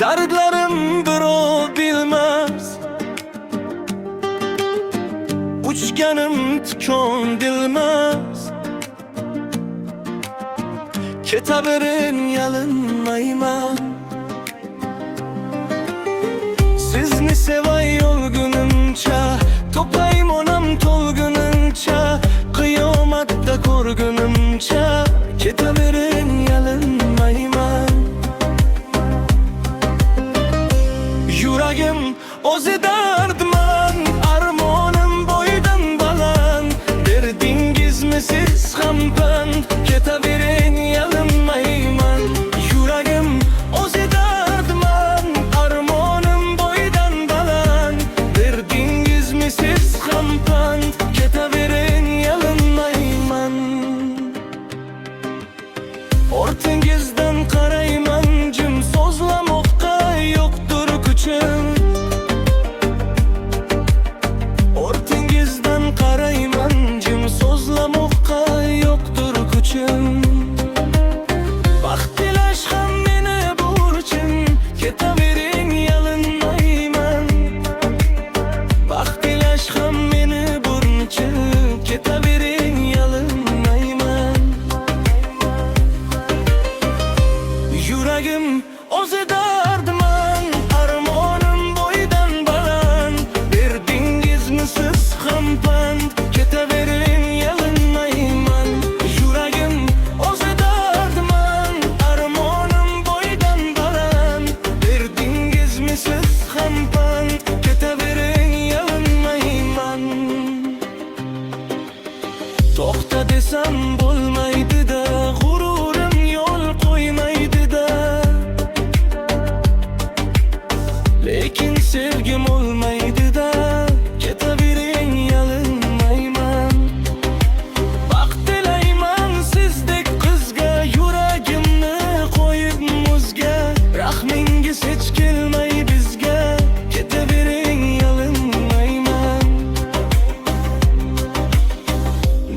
Dardlarim birov bilmez, uchganim tikon dilmez. Ketaverin yalinmayman, sizni sevay olgunimcha, toplayim onam to'lgunimcha, qiyomatda ko'rgunimcha. Ketaverin yalinmayman. Yuragim o'zi dardman, armonim bo'ydan baland. Berdingizmi siz ham pand, ketaverin yalinmayman. Yuragim o'zi dardman, armonim bo'ydan baland. Berdingizmi siz ham pand, ketaverin yalinmayman. Ortingizdan qarayman, jim so'zlamoqqa yo'qdir kuchim. Ortingizdan qarayman, jim so'zlamoqqa yo'qdir kuchim. Baxt tilash ham meni burchim, ketaverin yalinmayman. Baxt tilash ham meni burchim, ketaverin yalinmayman. Yuragim o'zi dardman, armonim bo'ydan baland. Berdingizmi siz ham pand, ketaverin yalinmayman. Yuragim o'zi dardman, armonim bo'ydan baland. Berdingizmi siz ham pand, ketaverin yalinmayman. To'xta desam bo'lmaydi-da, g'ururim yo'l qo'ymaydi-da. Lekin sevgim olmaydi-da, ketaverin yalinmayman. Baxt tilayman sizdek qizga, yuragimni qo'yib muzga. Rahmingiz hech kelmay bizga, ketaverin yalinmayman.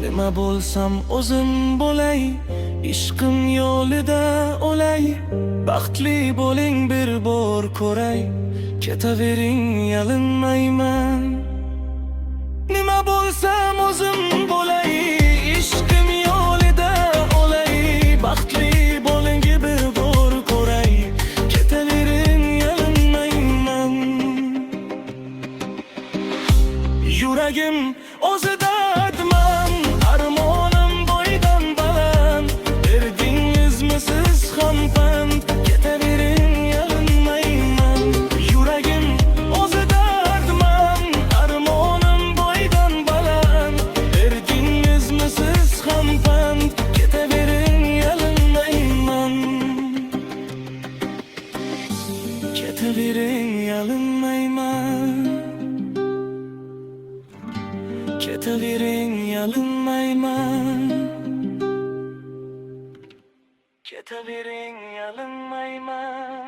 Nima bo'lsam o'zim bo'lay, ishqim yo'lida o'lay. Baxtli bo'ling bir bor ko'ray, ketaverin yalinmayman. Nima bo'lsam o'zim bo'lay, ishqim yo'lida o'lay. Baxtli bo'ling bir bor ko'ray, ketaverin yalinmayman. Yuragim o'zi dardman, armonim bo'ydan baland. Berdingizmi siz ham pand, ketaverin yalinmayman. Yuragim o'zi dardman, armonim bo'ydan baland. Berdingizmi siz ham pand, ketaverin yalinmayman. Ketaverin yalinmayman. Ketaverin yalinmayman. Ketaverin yalinmayman.